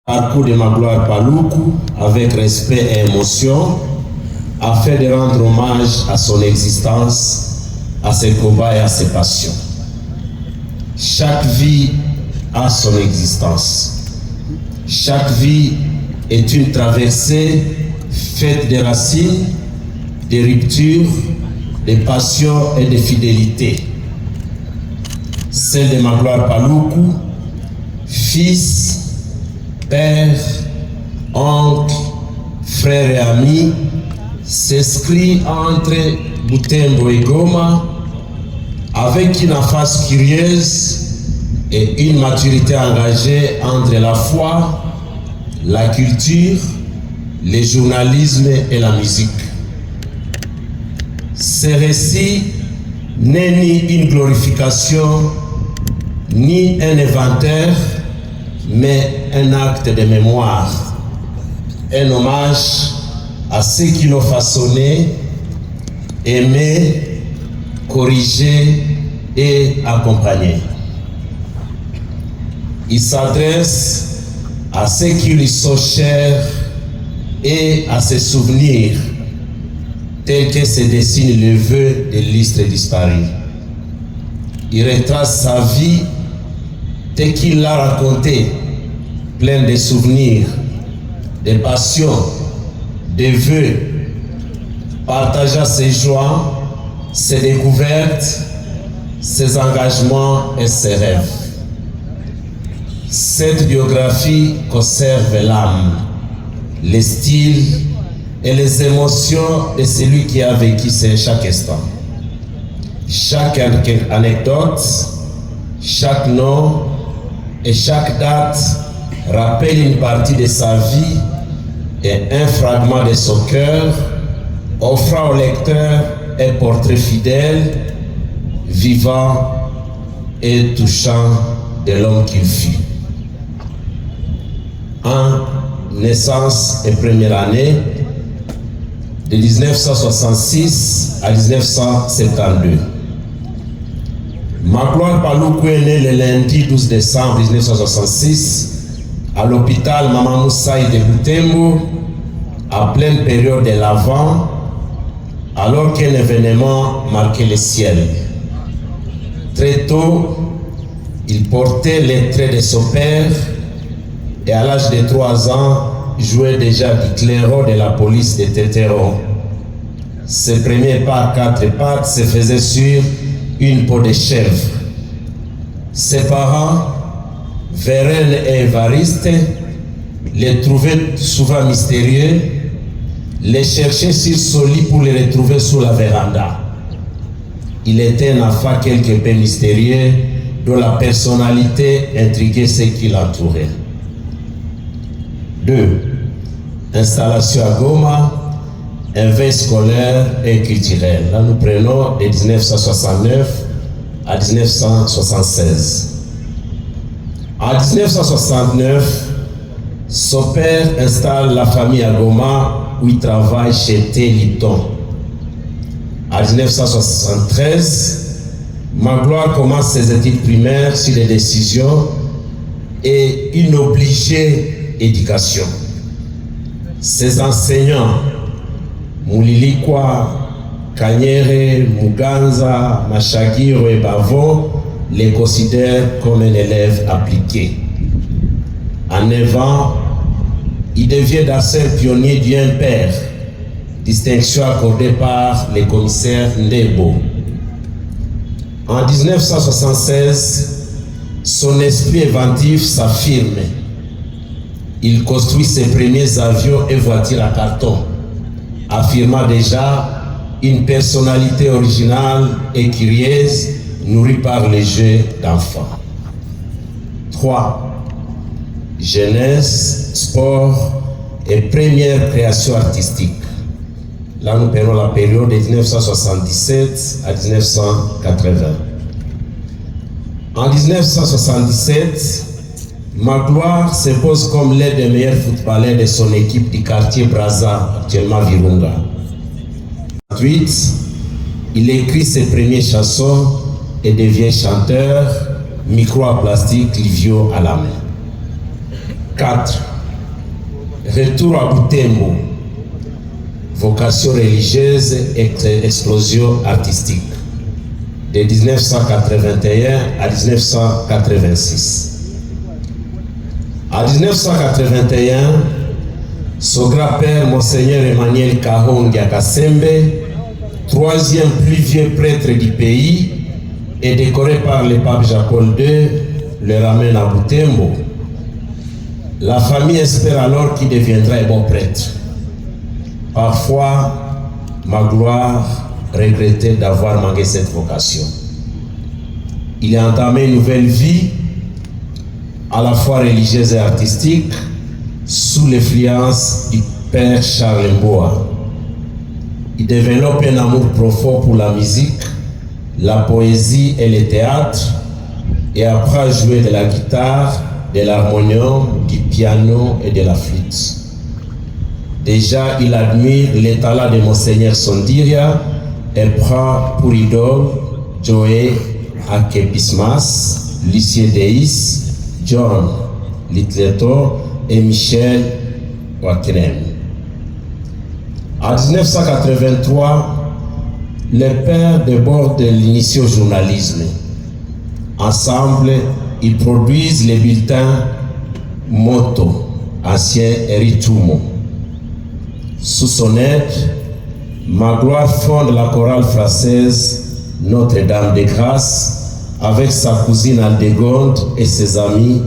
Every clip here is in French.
Parcours de Magloire Paluku avec respect et émotion afin de rendre hommage à son existence, à ses combats et à ses passions. Chaque vie a son existence. Chaque vie est une traversée faite de racines, de ruptures, de passions et de fidélité. Celle de Magloire Paluku, fils, père, oncle, frère et ami, s'inscrit entre Butembo et Goma avec une face curieuse et une maturité engagée entre la foi, la culture, le journalisme et la musique. Ce récit n'est ni une glorification, ni un inventaire, mais un acte de mémoire, un hommage à ceux qui l'ont façonné, aimé, corrigé et accompagné. Il s'adresse à ceux qui lui sont chers et à ses souvenirs, tels que se dessine le vœu de l'illustre disparu. Il retrace sa vie tel qu'il l'a raconté, plein de souvenirs, de passions, de vœux, partagea ses joies, ses découvertes, ses engagements et ses rêves. Cette biographie conserve l'âme, les styles et les émotions de celui qui a vécu chaque instant. Chaque anecdote, chaque nom et chaque date rappelle une partie de sa vie et un fragment de son cœur, offrant au lecteur un portrait fidèle, vivant et touchant de l'homme qu'il fut. En naissance et première année, de 1966 à 1972. Magloire Paluku est né le lundi 12 décembre 1966 à l'hôpital Maman Moussaï de Butembo, à pleine période de l'Avent, alors qu'un événement marquait le ciel. Très tôt, il portait les traits de son père et à l'âge de 3 ans, jouait déjà du clairon de la police de Tétéron. Ses premiers pas à 4 pattes se faisaient sur une peau de chèvre. Ses parents, Vérène et Évariste, les trouvaient souvent mystérieux, les cherchaient sur son lit pour les retrouver sous la véranda. Il était un enfant quelque peu mystérieux, dont la personnalité intriguait ceux qui l'entouraient. 2. Installation à Goma, un veille scolaire et culturel. Là, nous prenons de 1969 à 1976. En 1969, son père installe la famille à Goma où il travaille chez T. Lipton. En 1973, Magloire commence ses études primaires sur les décisions et une obligée éducation. Ses enseignants, Mulilikwa, Kanyere, Muganza, Machagiro et Bavon, les considèrent comme un élève appliqué. À 9 ans, il devient d'assez pionnier du père, distinction accordée par le commissaire Ndebo. En 1976, son esprit inventif s'affirme. Il construit ses premiers avions et voitures à carton, affirmant déjà une personnalité originale et curieuse, nourrie par les jeux d'enfants. 3. Jeunesse, sport et première création artistique. Là, nous prenons la période de 1977 à 1980. En 1977, Magloire se pose comme l'un des meilleurs footballeurs de son équipe du quartier Brazza, actuellement Virunga. Ensuite, il écrit ses premières chansons et devient chanteur, micro à plastique, Livio à la main. 4. Retour à Butembo, vocation religieuse et explosion artistique, de 1981 à 1986. En 1981, son grand-père, Monseigneur Emmanuel Kahongia Kasembe, troisième plus vieux prêtre du pays, et décoré par le pape Jean-Paul II, le ramène à Butembo. La famille espère alors qu'il deviendra un bon prêtre. Parfois, Magloire regrettait d'avoir manqué cette vocation. Il a entamé une nouvelle vie, à la fois religieuse et artistique, sous l'influence du père Charles Mboa. Il développe un amour profond pour la musique, la poésie et le théâtre, et apprend à jouer de la guitare, de l'harmonium, du piano et de la flûte. Déjà, il admire les talents de Monseigneur Sondiria et prend pour idole Joe Akepismas, Lucien Deis, John Littleton et Michel Wakrem. En 1983, les pères débordent de l'initié au journalisme. Ensemble, ils produisent les bulletins Moto, ancien Eritumo. Sous son aide, Magloire fonde la chorale française Notre-Dame de Grâce avec sa cousine Aldegonde et ses amis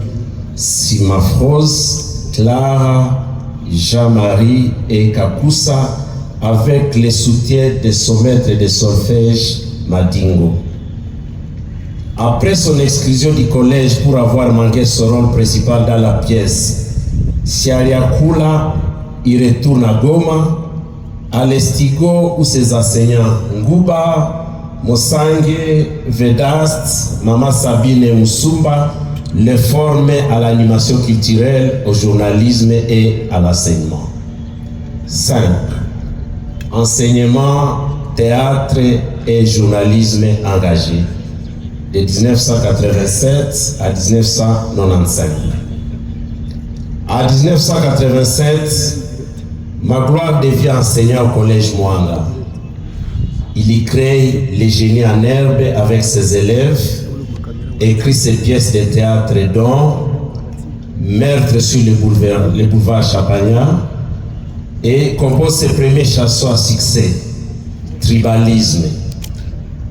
Simafrose, Clara, Jean-Marie et Kakusa, avec le soutien de son maître de solfège Madingo. Après son exclusion du collège pour avoir manqué son rôle principal dans la pièce, Siariakula, il retourne à Goma, à l'Estigo où ses enseignants Nguba, Mosange, Vedast, Mama Sabine et Musumba le forment à l'animation culturelle, au journalisme et à l'enseignement. 5. Enseignement, théâtre et journalisme engagé, de 1987 à 1995. En 1987, Magloire devient enseignant au collège Mwanga. Il y crée les génies en herbe avec ses élèves, écrit ses pièces de théâtre dont Meurtre sur le boulevard Champagnat et compose ses premiers chansons à succès, Tribalisme,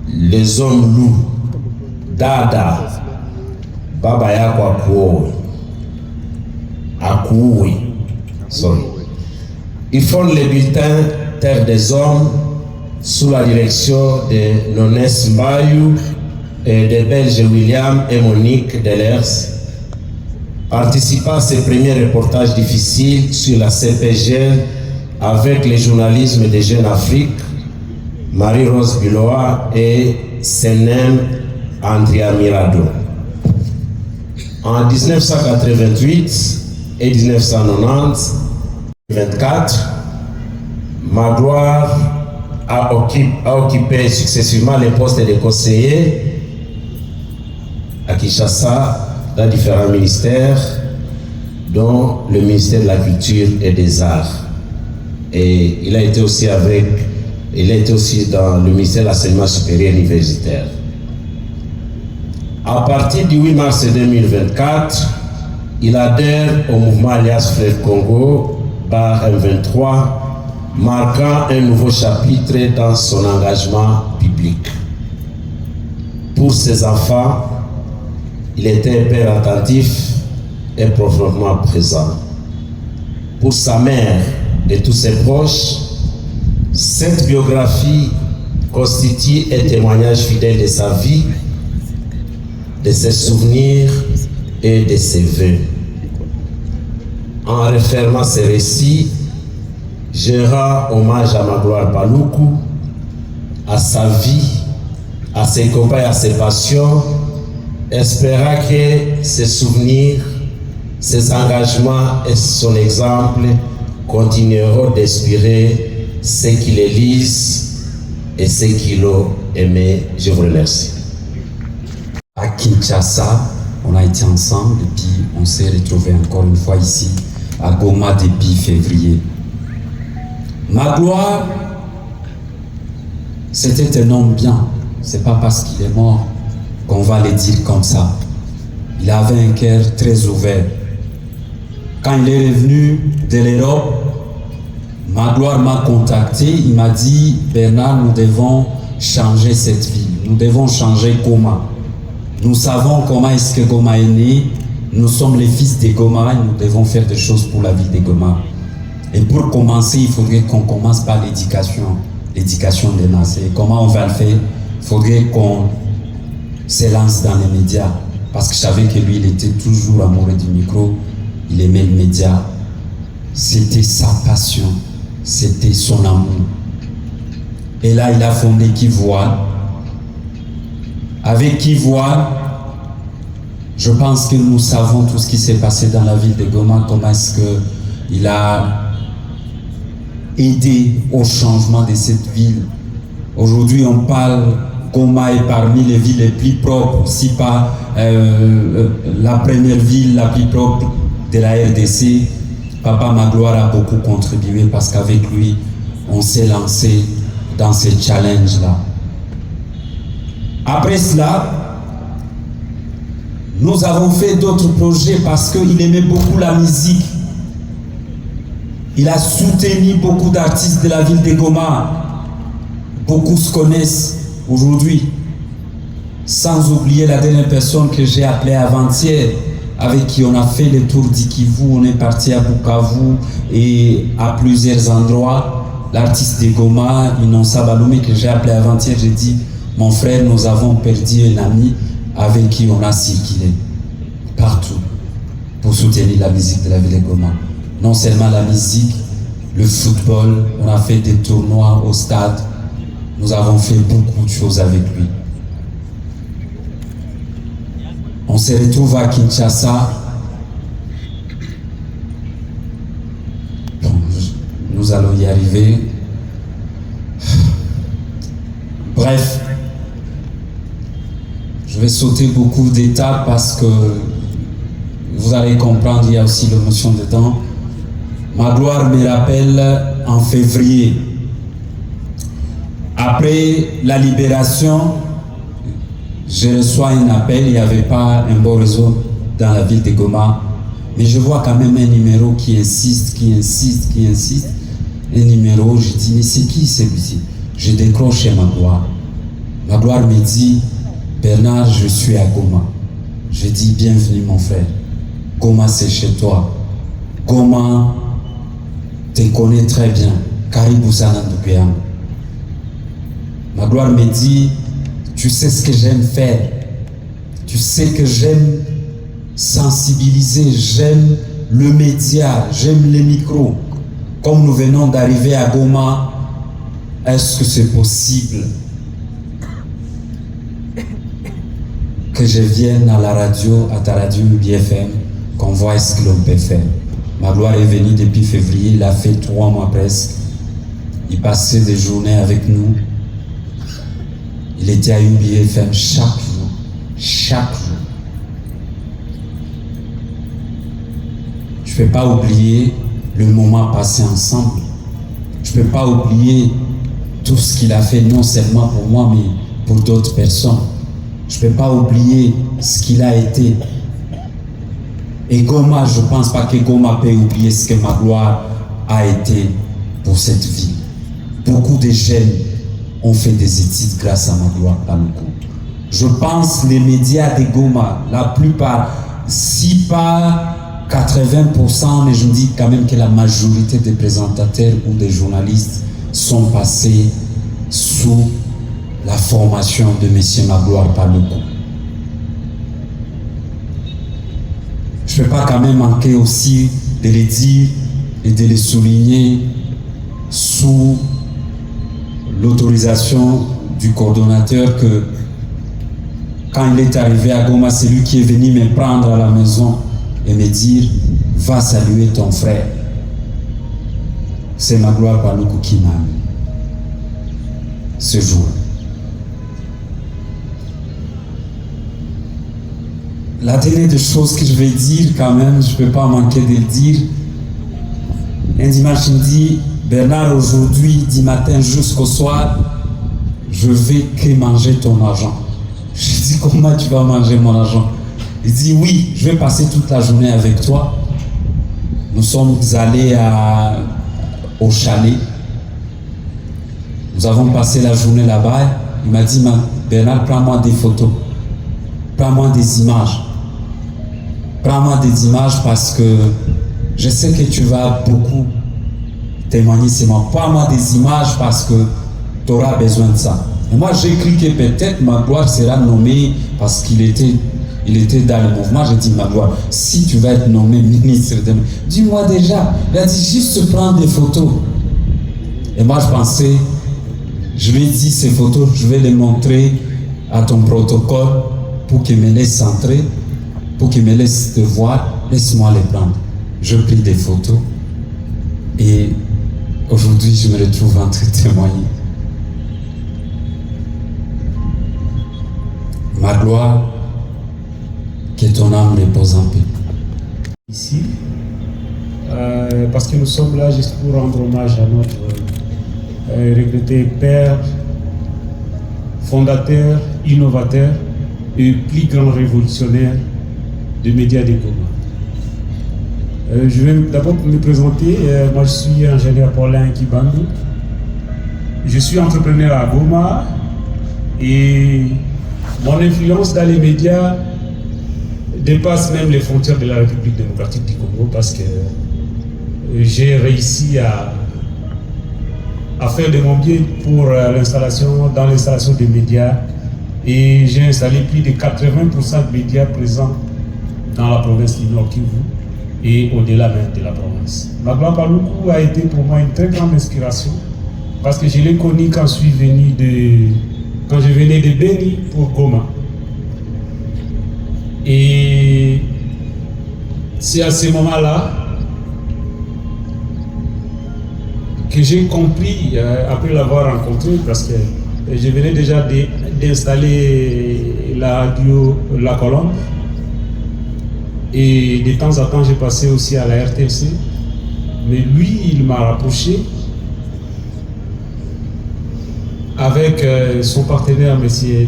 Les hommes loups, Dada, Baba Yako Akououi. Il fonde le bulletin Terre des Hommes sous la direction de Nonès Mbayou et des Belges William et Monique Delers. Participa à ses premiers reportages difficiles sur la CPG avec le journalisme des Jeunes Afrique, Marie-Rose Biloa et Senem Andrea Mirado. En 1988 et 1990, 24, Magloire a occupé successivement les postes de conseiller à Kinshasa dans différents ministères, dont le ministère de la Culture et des Arts. Et il a été aussi dans le ministère de l'Enseignement supérieur universitaire. À partir du 8 mars 2024, il adhère au mouvement Alliance Frères Congo, M23, marquant un nouveau chapitre dans son engagement public. Pour ses enfants, il était un père attentif et profondément présent. Pour sa mère et tous ses proches, cette biographie constitue un témoignage fidèle de sa vie, de ses souvenirs et de ses vœux. En refermant ces récits, je rends hommage à Magloire Paluku, à sa vie, à ses combats et à ses passions, espérant que ses souvenirs, ses engagements et son exemple continueront d'inspirer ceux qui les lisent et ceux qui l'ont aimé. Je vous remercie. À Kinshasa, on a été ensemble et puis on s'est retrouvés encore une fois ici à Goma depuis février. Magloire, c'était un homme bien. C'est pas parce qu'il est mort qu'on va le dire comme ça. Il avait un cœur très ouvert. Quand il est revenu de l'Europe, Magloire m'a contacté, il m'a dit « Bernard, nous devons changer cette ville, nous devons changer Goma. Nous savons comment est-ce que Goma est né, nous sommes les fils de Goma et nous devons faire des choses pour la ville de Goma. Et pour commencer, il faudrait qu'on commence par l'éducation des masses. Et comment on va le faire? Il faudrait qu'on se lance dans les médias. Parce que je savais que lui, il était toujours amoureux du micro, il aimait le média. C'était sa passion, c'était son amour. Et là, il a fondé Kivoile. Avec Kivoile, je pense que nous savons tout ce qui s'est passé dans la ville de Goma, comment est-ce qu'il a aidé au changement de cette ville. Aujourd'hui, on parle, Goma est parmi les villes les plus propres, si pas la première ville la plus propre de la RDC. Papa Magloire a beaucoup contribué parce qu'avec lui, on s'est lancé dans ce challenge-là. Après cela, nous avons fait d'autres projets parce qu'il aimait beaucoup la musique. Il a soutenu beaucoup d'artistes de la ville de Goma. Beaucoup se connaissent aujourd'hui. Sans oublier la dernière personne que j'ai appelée avant-hier, avec qui on a fait le tour d'Ikivu, on est parti à Bukavu et à plusieurs endroits. L'artiste de Goma, Inonsa Baloumé, que j'ai appelé avant-hier, j'ai dit, mon frère, nous avons perdu un ami avec qui on a circulé partout pour soutenir la musique de la ville de Goma. Non seulement la musique, le football, on a fait des tournois au stade, nous avons fait beaucoup de choses avec lui. On se retrouve à Kinshasa. Bon, nous allons y arriver. Bref, je vais sauter beaucoup d'étapes parce que vous allez comprendre, il y a aussi l'émotion dedans. Magloire me rappelle en février, après la libération, je reçois un appel, il n'y avait pas un bon réseau dans la ville de Goma, mais je vois quand même un numéro qui insiste. Un numéro, je dis, mais c'est qui celui-ci? Je décroche chez Magloire. Magloire me dit, Bernard, je suis à Goma. Je dis, bienvenue mon frère. Goma, c'est chez toi. Goma, te connais très bien. Karibu sana ndugu yangu. Magloire me dit, tu sais ce que j'aime faire. Tu sais que j'aime sensibiliser, j'aime le média, j'aime les micros. Comme nous venons d'arriver à Goma, est-ce que c'est possible que je vienne à la radio, à ta radio BFM, qu'on voit ce que l'on peut faire? Magloire est venu depuis février, il a fait 3 mois presque. Il passait des journées avec nous. Il était à UBFM chaque jour. Je ne peux pas oublier le moment passé ensemble. Je ne peux pas oublier tout ce qu'il a fait, non seulement pour moi, mais pour d'autres personnes. Je ne peux pas oublier ce qu'il a été. Et Goma, je ne pense pas que Goma peut oublier ce que Magloire a été pour cette ville. Beaucoup de jeunes ont fait des études grâce à Magloire Paluku. Je pense les médias de Goma, la plupart, si pas 80%, mais je me dis quand même que la majorité des présentateurs ou des journalistes sont passés sous la formation de M. Magloire Paluku. Je ne peux pas quand même manquer aussi de les dire et de les souligner sous l'autorisation du coordonnateur que quand il est arrivé à Goma, c'est lui qui est venu me prendre à la maison et me dire « Va saluer ton frère ». C'est Magloire Paluku qui m'a mis ce jour. La dernière des choses que je vais dire quand même, je ne peux pas manquer de le dire, Un dimanche, il me dit, Bernard, aujourd'hui, du matin jusqu'au soir, je vais que manger ton argent. Je dis, comment tu vas manger mon argent? Il dit, oui, je vais passer toute la journée avec toi. Nous sommes allés au chalet. Nous avons passé la journée là-bas. Il m'a dit, Bernard, prends-moi des photos. Prends-moi des images. Prends-moi des images parce que je sais que tu vas beaucoup témoigner. C'est moi. Prends-moi des images parce que tu auras besoin de ça. Et moi, j'ai cru que peut-être Magloire sera nommé parce qu'il était dans le mouvement. J'ai dit, Magloire, si tu vas être nommé ministre, dis-moi déjà. Il a dit, juste prendre des photos. Et moi, je lui ai dit, ces photos, je vais les montrer à ton protocole pour qu'il me laisse entrer, pour qu'il me laisse te voir. Laisse-moi les prendre. Je pris des photos et aujourd'hui, je me retrouve en train de témoigner. Magloire, que ton âme repose en paix. Ici, parce que nous sommes là juste pour rendre hommage à notre regretté père, fondateur, innovateur et plus grand révolutionnaire des médias de Goma. Je vais d'abord me présenter. Moi, je suis ingénieur Paulin Kibandou. Je suis entrepreneur à Goma et mon influence dans les médias dépasse même les frontières de la République démocratique du Congo parce que j'ai réussi à faire de mon bien pour dans l'installation des médias et j'ai installé plus de 80% de médias présents dans la province du Nord Kivu et au-delà même de la province. Magloire Paluku a été pour moi une très grande inspiration parce que je l'ai connu quand je venais de Beni pour Goma. Et c'est à ce moment-là que j'ai compris, après l'avoir rencontré, parce que je venais déjà d'installer la radio La Colombe. Et de temps en temps, j'ai passé aussi à la RTC. Mais lui, il m'a rapproché avec son partenaire, M.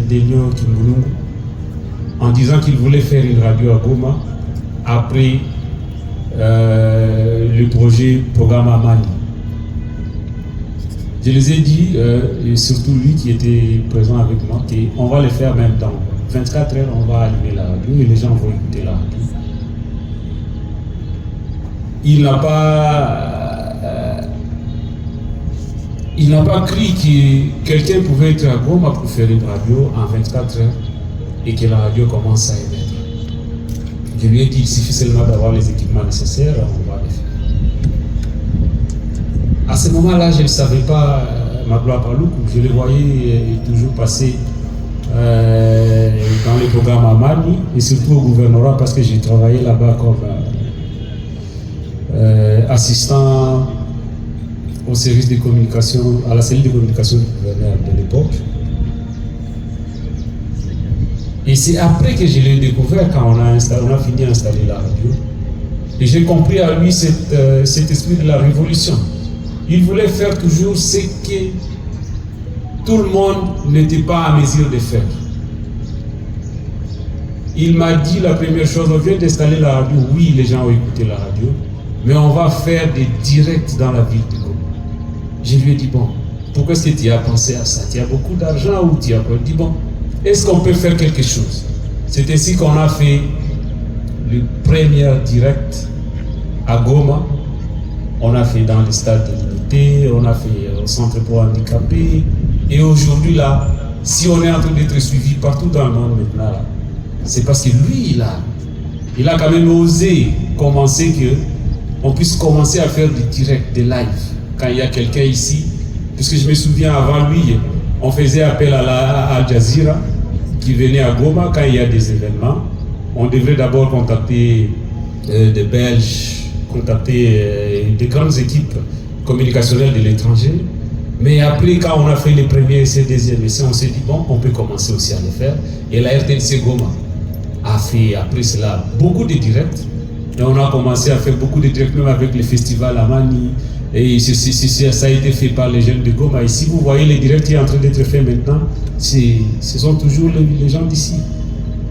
Delion Kimbulungu, en disant qu'il voulait faire une radio à Goma après le projet Programme Amani. Je les ai dit, et surtout lui qui était présent avec moi, qu'on va le faire même dans 24 heures, on va allumer la radio et les gens vont écouter la radio. Il n'a pas cru que quelqu'un pouvait être à Goma pour faire une radio en 24 heures et que la radio commence à émettre. Je lui ai dit, il suffit seulement d'avoir les équipements nécessaires, on va le faire. À ce moment-là, je ne savais pas Magloire Paluku, je le voyais toujours passer dans les programmes à Mali et surtout au gouvernorat parce que j'ai travaillé là-bas comme assistant au service de communication, à la cellule de communication du gouverneur de l'époque. Et c'est après que je l'ai découvert quand on a fini d'installer la radio. Et j'ai compris à lui cet esprit de la révolution. Il voulait faire toujours ce que tout le monde n'était pas à mesure de faire. Il m'a dit la première chose, on vient d'installer la radio, oui les gens ont écouté la radio, mais on va faire des directs dans la ville de Goma. Je lui ai dit, bon, pourquoi est-ce que tu as pensé à ça? Tu as beaucoup d'argent ou tu as quoi? Il dit, bon, est-ce qu'on peut faire quelque chose? C'est ainsi qu'on a fait le premier direct à Goma. On a fait dans le stade de l'Unité, on a fait au centre pour handicapés. Et aujourd'hui, là, si on est en train d'être suivi partout dans le monde maintenant, là, c'est parce que lui, il a quand même osé commencer qu'on puisse commencer à faire des directs, des lives. Quand il y a quelqu'un ici, puisque je me souviens avant lui, on faisait appel à Al Jazeera qui venait à Goma quand il y a des événements. On devrait d'abord contacter des Belges, contacter des grandes équipes communicationnelles de l'étranger. Mais après, quand on a fait les premiers essais, deuxième essais, on s'est dit, bon, on peut commencer aussi à le faire. Et la RTNC Goma a fait, après cela, beaucoup de directs. Et on a commencé à faire beaucoup de directs, même avec les festivals à Mani. Et ça a été fait par les jeunes de Goma. Et si vous voyez les directs qui sont en train d'être faits maintenant, ce sont toujours les gens d'ici.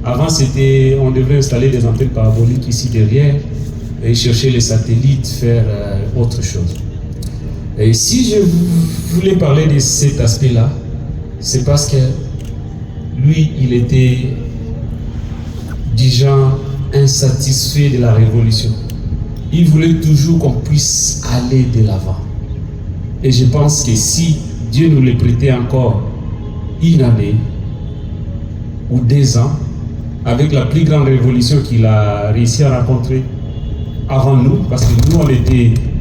Avant, on devait installer des antennes paraboliques ici derrière et chercher les satellites, faire autre chose. Et si je voulais parler de cet aspect-là, c'est parce que lui, il était du genre insatisfait de la révolution. Il voulait toujours qu'on puisse aller de l'avant. Et je pense que si Dieu nous le prêtait encore une année ou 2 ans, avec la plus grande révolution qu'il a réussi à rencontrer avant nous, parce que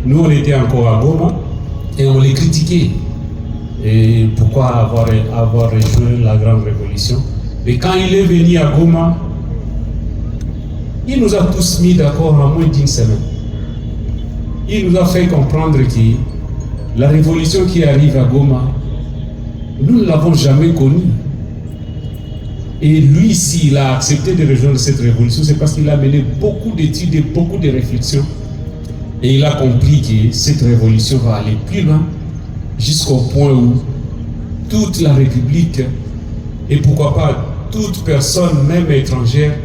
nous on était encore à Goma et on les critiquait. Et pourquoi avoir rejoint la grande révolution? Et quand il est venu à Goma, il nous a tous mis d'accord en moins d'1 semaine. Il nous a fait comprendre que la révolution qui arrive à Goma, nous ne l'avons jamais connue. Et lui, s'il a accepté de rejoindre cette révolution, c'est parce qu'il a mené beaucoup d'études et beaucoup de réflexions. Et il a compris que cette révolution va aller plus loin, jusqu'au point où toute la République, et pourquoi pas toute personne, même étrangère,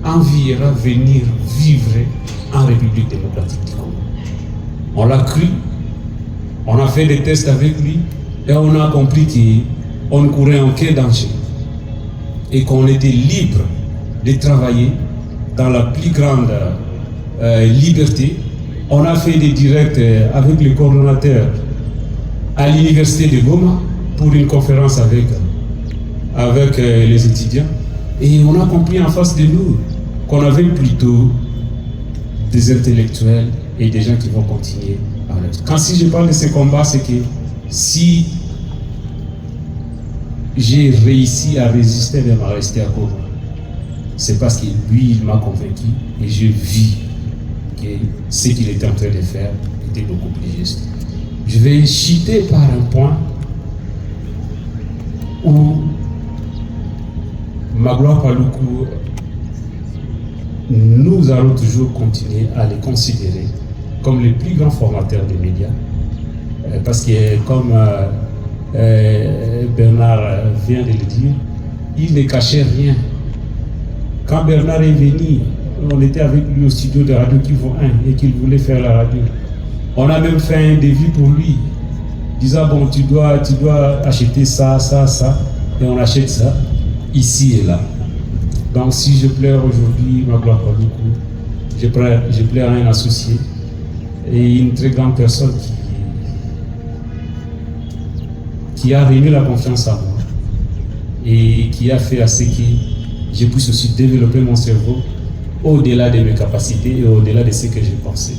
enviera venir vivre en République démocratique du Congo. On l'a cru, on a fait des tests avec lui, et on a compris qu'on ne courait aucun danger. Et qu'on était libre de travailler dans la plus grande liberté. On a fait des directs avec le coordonnateur à l'université de Goma pour une conférence avec les étudiants. Et on a compris en face de nous qu'on avait plutôt des intellectuels et des gens qui vont continuer à l'être. Quand si je parle de ce combat, c'est que si j'ai réussi à résister même à rester à Goma, c'est parce que lui, il m'a convaincu et je vis que ce qu'il était en train de faire était beaucoup plus juste. Je vais chuter par un point où Magloire Paluku, nous allons toujours continuer à les considérer comme les plus grands formateurs des médias, parce que comme Bernard vient de le dire, il ne cachait rien. Quand Bernard est venu, on était avec lui au studio de Radio Kivu 1 et qu'il voulait faire la radio. On a même fait un devis pour lui, disant bon, tu dois acheter ça, et on achète ça, ici et là. Donc si je pleure aujourd'hui, Magloire Paluku, je pleure à un associé et une très grande personne qui a remis la confiance à moi et qui a fait à ce que je puisse aussi développer mon cerveau au-delà de mes capacités et au-delà de ce que j'ai pensé.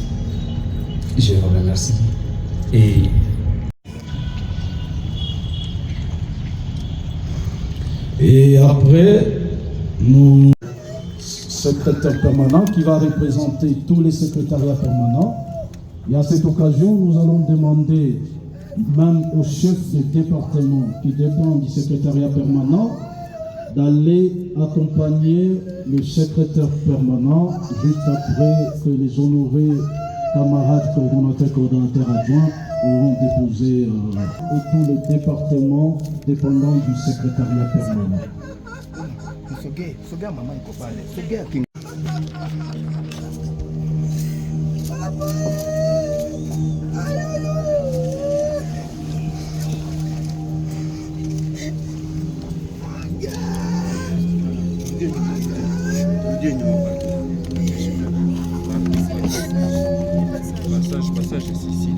Je vous remercie. Et après, nous, secrétaire permanent qui va représenter tous les secrétariats permanents. Et à cette occasion, nous allons demander même au chef de département qui dépend du secrétariat permanent d'aller accompagner le secrétaire permanent juste après que les honorés camarades coordonnateurs adjoints auront déposé et tout le département dépendant du secrétariat permanent. Passage ici.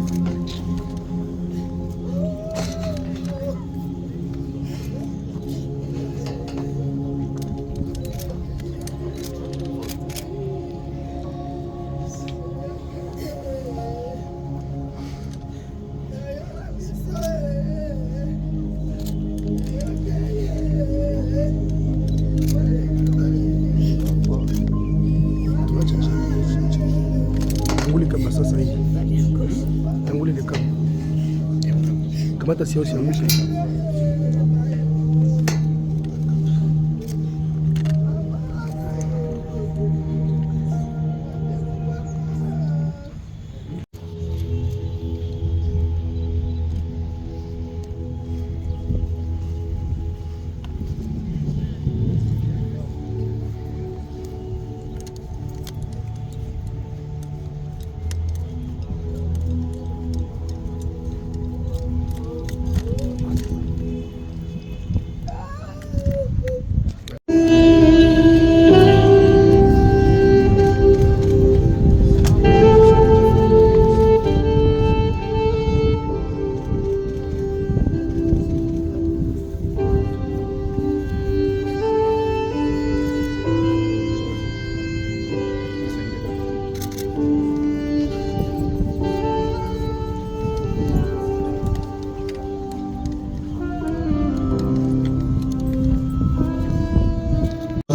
Kamata sio mwisho.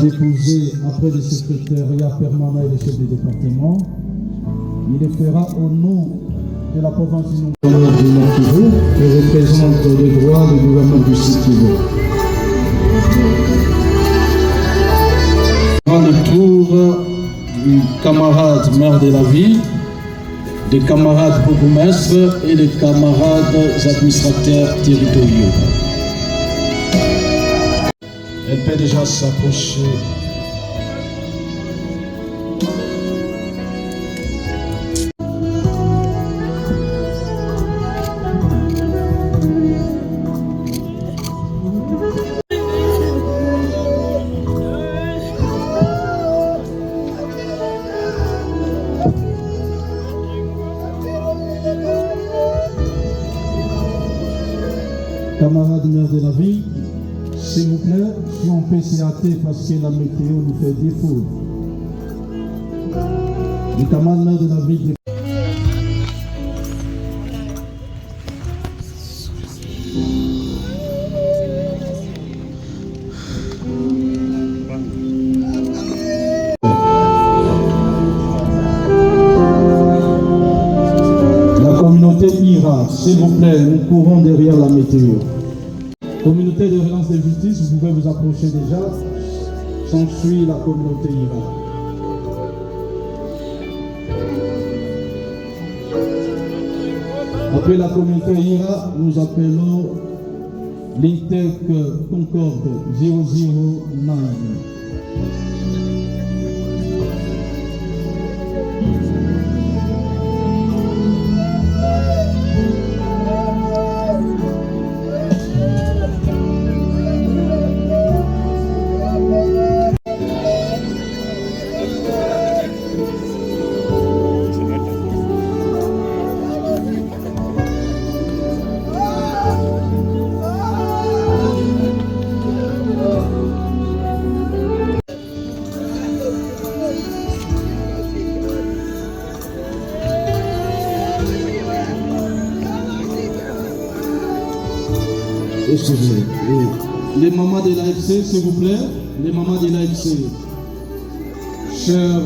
déposer après le secrétariat permanent et les chefs des départements. Il le fera au nom de la province du Nord Kivu qui représente le droit du gouvernement du Sud Kivu. Le tour du camarade maire de la ville, des camarades bourgmestres et des camarades administrateurs territoriaux. Elle peut déjà s'approcher. Camarades maire de la ville, s'il vous plaît, si on peut s'y hâter parce que la météo nous fait défaut. Les camarades maire de la ville. La communauté ira, s'il vous plaît, nous courons derrière la météo. Communauté de relance de justice, vous pouvez vous approcher déjà. S'ensuit la communauté ira. Après la communauté ira, nous appelons l'INTEC Concorde 009. Les mamans de l'AFC, s'il vous plaît, les mamans de l'AFC, chers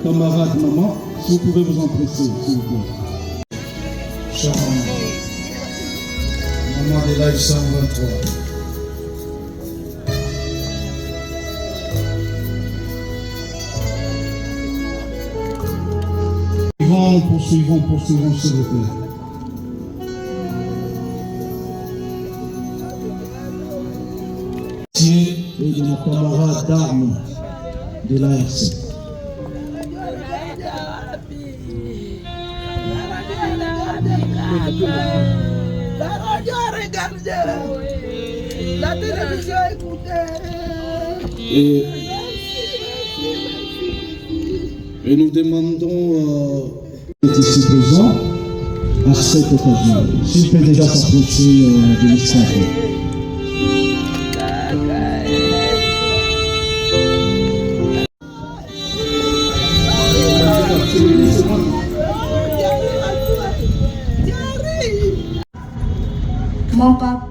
camarades mamans, si vous pouvez vous empresser, s'il vous plaît. Chers mamans de l'AFC 123. Poursuivons, s'il vous plaît. Et de nos camarades d'armes de l'AFC. La radio a regardé, la télévision a écouté. Et nous demandons ici présent à cette occasion, s'il peut déjà s'approcher de l'histoire. Mon papa,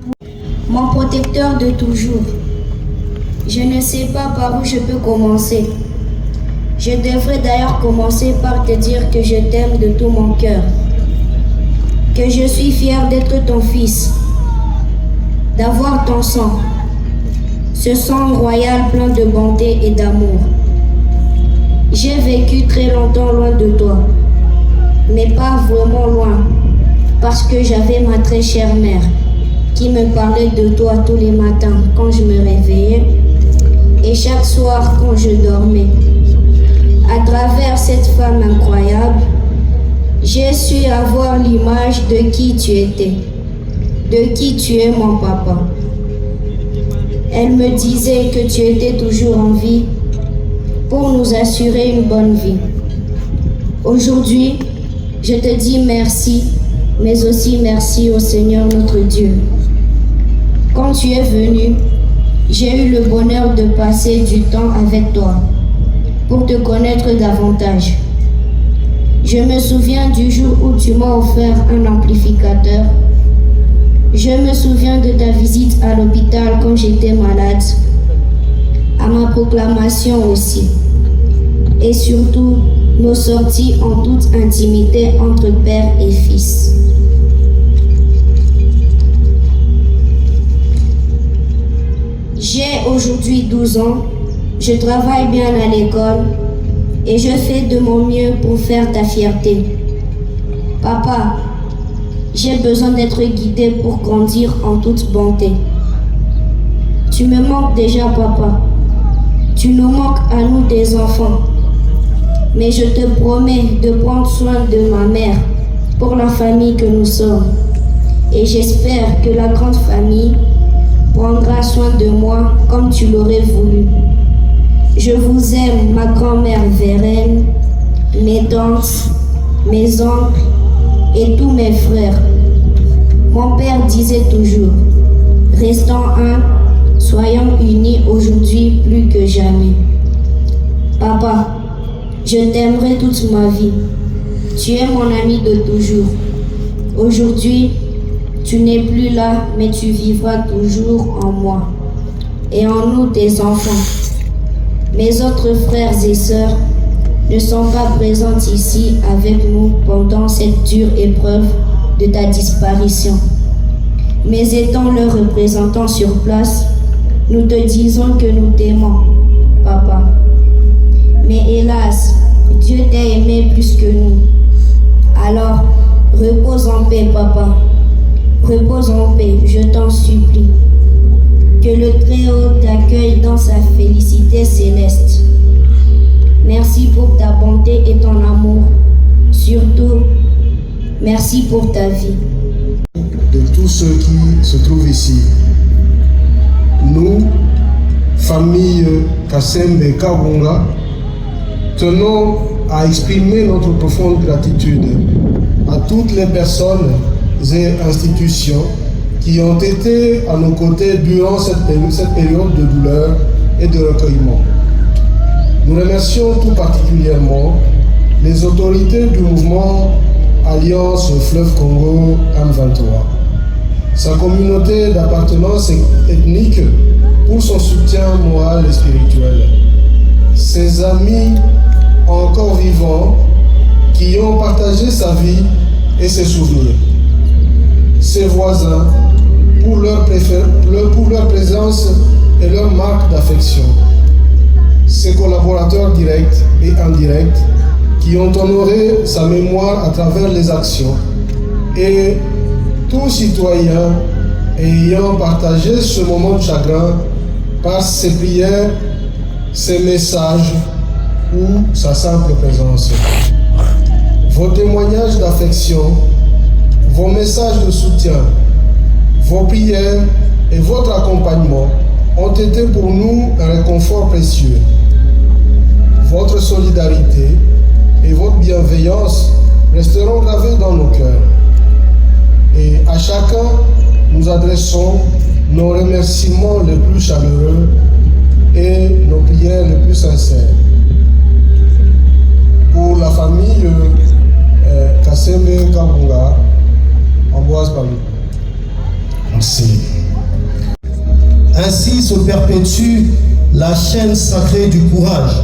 mon protecteur de toujours. Je ne sais pas par où je peux commencer. Je devrais d'ailleurs commencer par te dire que je t'aime de tout mon cœur. Que je suis fier d'être ton fils, d'avoir ton sang. Ce sang royal plein de bonté et d'amour. J'ai vécu très longtemps loin de toi, mais pas vraiment loin, parce que j'avais ma très chère mère qui me parlait de toi tous les matins quand je me réveillais et chaque soir quand je dormais. À travers cette femme incroyable, j'ai su avoir l'image de qui tu étais, de qui tu es mon papa. Elle me disait que tu étais toujours en vie pour nous assurer une bonne vie. Aujourd'hui, je te dis merci, mais aussi merci au Seigneur notre Dieu. Quand tu es venu, j'ai eu le bonheur de passer du temps avec toi pour te connaître davantage. Je me souviens du jour où tu m'as offert un amplificateur. Je me souviens de ta visite à l'hôpital quand j'étais malade. à ma proclamation aussi. Et surtout, nos sorties en toute intimité entre père et fils. J'ai aujourd'hui 12 ans, je travaille bien à l'école et je fais de mon mieux pour faire ta fierté. Papa, j'ai besoin d'être guidé pour grandir en toute bonté. Tu me manques déjà, papa. Tu nous manques à nous des enfants. Mais je te promets de prendre soin de ma mère pour la famille que nous sommes. Et j'espère que la grande famille prendra soin de moi comme tu l'aurais voulu. Je vous aime, ma grand-mère Vérène, mes tantes, mes oncles et tous mes frères. Mon père disait toujours, restons un, soyons unis aujourd'hui plus que jamais. Papa, je t'aimerai toute ma vie. Tu es mon ami de toujours. Aujourd'hui, tu n'es plus là, mais tu vivras toujours en moi et en nous, tes enfants. Mes autres frères et sœurs ne sont pas présents ici avec nous pendant cette dure épreuve de ta disparition. Mais étant leurs représentants sur place, nous te disons que nous t'aimons, papa. Mais hélas, Dieu t'a aimé plus que nous. Alors, repose en paix, papa. Repose en paix, je t'en supplie. Que le Très-Haut t'accueille dans sa félicité céleste. Merci pour ta bonté et ton amour. Surtout, merci pour ta vie. De tous ceux qui se trouvent ici, nous, famille Kassembe Kabunga, tenons à exprimer notre profonde gratitude à toutes les personnes et institutions qui ont été à nos côtés durant cette période de douleur et de recueillement. Nous remercions tout particulièrement les autorités du mouvement Alliance Fleuve Congo M23, sa communauté d'appartenance ethnique pour son soutien moral et spirituel, ses amis encore vivants qui ont partagé sa vie et ses souvenirs, ses voisins pour leur présence et leur marque d'affection, ses collaborateurs directs et indirects qui ont honoré sa mémoire à travers les actions, et tout citoyen ayant partagé ce moment de chagrin par ses prières, ses messages ou sa simple présence. Vos témoignages d'affection, vos messages de soutien, vos prières et votre accompagnement ont été pour nous un réconfort précieux. Votre solidarité et votre bienveillance resteront gravés dans nos cœurs. Et à chacun, nous adressons nos remerciements les plus chaleureux et nos prières les plus sincères. Pour la famille Kassembe Kabunga, Ambroise Balou. Merci. Ainsi se perpétue la chaîne sacrée du courage,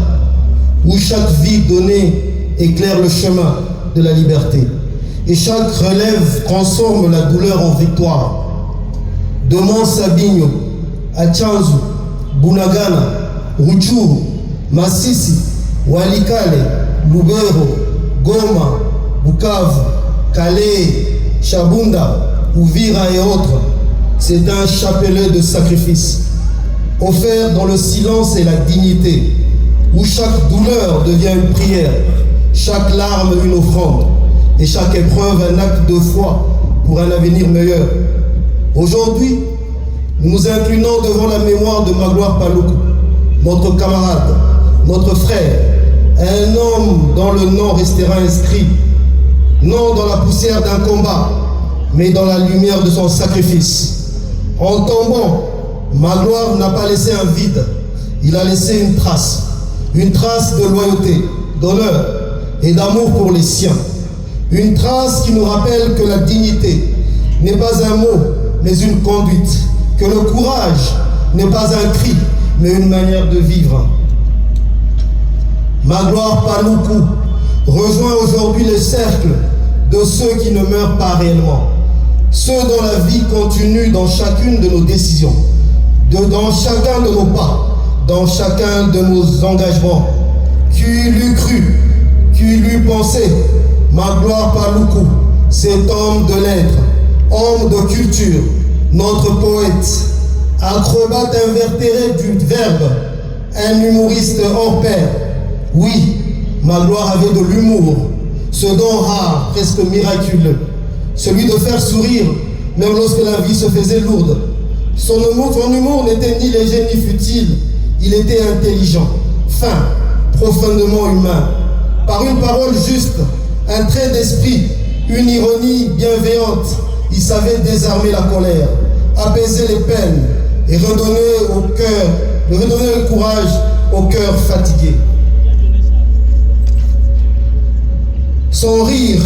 où chaque vie donnée éclaire le chemin de la liberté, et chaque relève transforme la douleur en victoire. De Mont-Sabinho à Tchanzu, Bunagana, Rutshuru, Masisi, Walikale, Lubero, Goma, Bukavu, Calais, Chabunda, Uvira et autres, c'est un chapelet de sacrifices, offert dans le silence et la dignité, où chaque douleur devient une prière, chaque larme une offrande, et chaque épreuve un acte de foi pour un avenir meilleur. Aujourd'hui, nous nous inclinons devant la mémoire de Magloire Paluku, notre camarade, notre frère, un homme dont le nom restera inscrit, non dans la poussière d'un combat, mais dans la lumière de son sacrifice. En tombant, Magloire n'a pas laissé un vide, il a laissé une trace de loyauté, d'honneur et d'amour pour les siens. Une trace qui nous rappelle que la dignité n'est pas un mot, mais une conduite, que le courage n'est pas un cri, mais une manière de vivre. Magloire Paluku rejoint aujourd'hui le cercle de ceux qui ne meurent pas réellement, ceux dont la vie continue dans chacune de nos décisions, dans chacun de nos pas, dans chacun de nos engagements. Qui l'eût cru, qui l'eût pensé, Magloire Paluku, cet homme de lettres, homme de culture, notre poète, acrobate invertéré du verbe, un humoriste hors pair. Oui, Magloire avait de l'humour, ce don rare, presque miraculeux, celui de faire sourire, même lorsque la vie se faisait lourde. Son humour n'était ni léger ni futile, il était intelligent, fin, profondément humain. Par une parole juste, un trait d'esprit, une ironie bienveillante, il savait désarmer la colère, apaiser les peines et redonner le courage au cœur fatigué. Son rire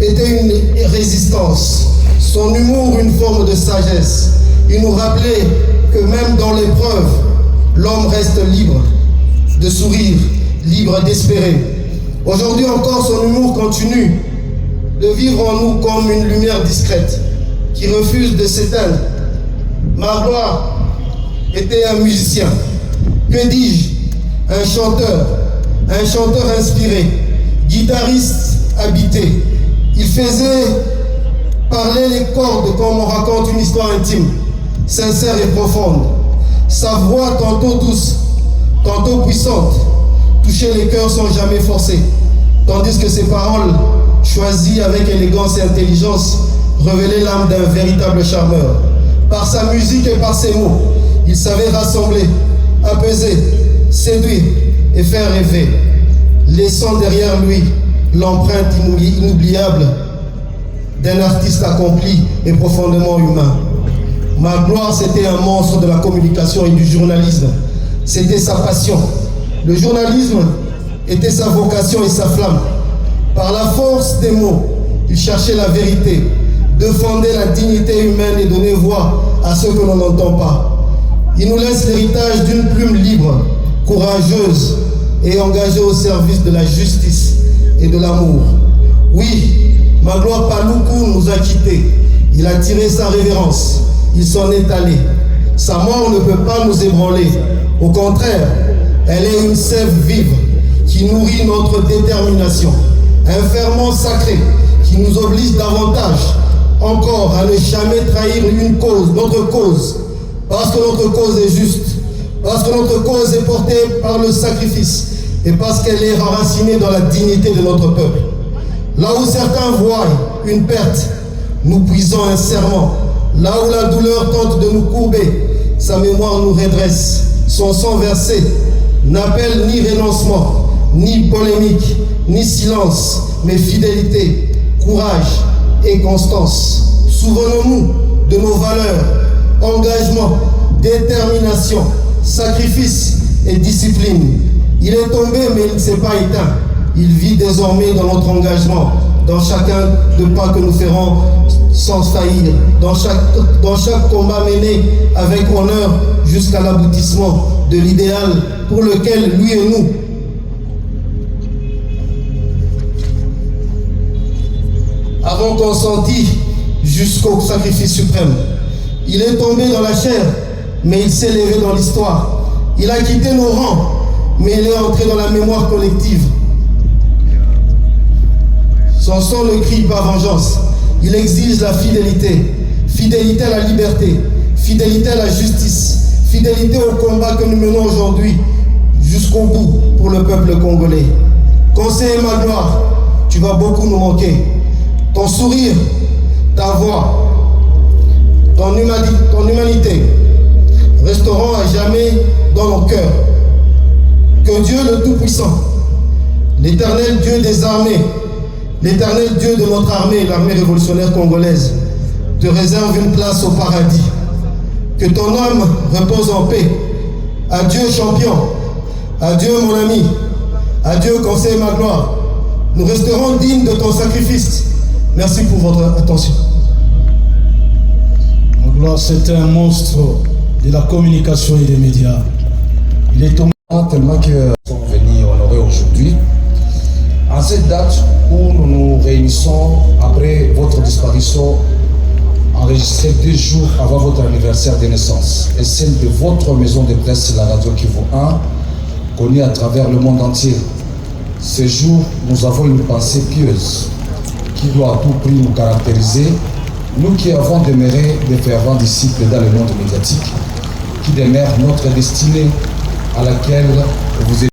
était une résistance, son humour une forme de sagesse. Il nous rappelait que même dans l'épreuve, l'homme reste libre de sourire, libre d'espérer. Aujourd'hui encore, son humour continue de vivre en nous comme une lumière discrète qui refuse de s'éteindre. Magloire était un musicien, que dis-je, un chanteur inspiré, guitariste habité. Il faisait parler les cordes comme on raconte une histoire intime, sincère et profonde. Sa voix tantôt douce, tantôt puissante, touchait les cœurs sans jamais forcer, tandis que ses paroles, choisies avec élégance et intelligence, révélaient l'âme d'un véritable charmeur. Par sa musique et par ses mots, il savait rassembler, apaiser, séduire et faire rêver, laissant derrière lui l'empreinte inoubliable d'un artiste accompli et profondément humain. Magloire, c'était un monstre de la communication et du journalisme. C'était sa passion. Le journalisme était sa vocation et sa flamme. Par la force des mots, il cherchait la vérité, défendait la dignité humaine et donnait voix à ceux que l'on n'entend pas. Il nous laisse l'héritage d'une plume libre, courageuse et engagée au service de la justice et de l'amour. Oui, Magloire Paluku nous a quittés. Il a tiré sa révérence. Il s'en est allé. Sa mort ne peut pas nous ébranler. Au contraire, elle est une sève vive qui nourrit notre détermination. Un ferment sacré qui nous oblige davantage encore à ne jamais trahir notre cause. Parce que notre cause est juste. Parce que notre cause est portée par le sacrifice. Et parce qu'elle est enracinée dans la dignité de notre peuple. Là où certains voient une perte, nous puisons un serment. Là où la douleur tente de nous courber, sa mémoire nous redresse. Son sang versé n'appelle ni renoncement, ni polémique, ni silence, mais fidélité, courage et constance. Souvenons-nous de nos valeurs, engagement, détermination, sacrifice et discipline. Il est tombé, mais il ne s'est pas éteint. Il vit désormais dans notre engagement, dans chacun de pas que nous ferons sans faillir, dans chaque combat mené avec honneur jusqu'à l'aboutissement de l'idéal pour lequel lui et nous avons consenti jusqu'au sacrifice suprême. Il est tombé dans la chair, mais il s'est levé dans l'histoire. Il a quitté nos rangs, mais il est entré dans la mémoire collective. Son sang ne crie pas vengeance. Il exige la fidélité. Fidélité à la liberté. Fidélité à la justice. Fidélité au combat que nous menons aujourd'hui jusqu'au bout pour le peuple congolais. Conseiller Magloire, tu vas beaucoup nous manquer. Ton sourire, ta voix, ton humanité resteront à jamais dans nos cœurs. Que Dieu le Tout-Puissant, l'éternel Dieu des armées, l'éternel Dieu de notre armée, l'armée révolutionnaire congolaise, te réserve une place au paradis. Que ton âme repose en paix. Adieu champion, adieu mon ami, adieu conseiller Magloire. Nous resterons dignes de ton sacrifice. Merci pour votre attention. Magloire, c'était un monstre de la communication et des médias. Il est tombé tellement que nous sommes venus honorer aujourd'hui. À cette date où nous nous réunissons après votre disparition, enregistrée 2 jours avant votre anniversaire de naissance, et celle de votre maison de presse, la Radio Kivu 1, connue à travers le monde entier. Ce jour, nous avons une pensée pieuse qui doit à tout prix nous caractériser, nous qui avons demeuré des fervents disciples dans le monde médiatique, qui demeure notre destinée à laquelle vous êtes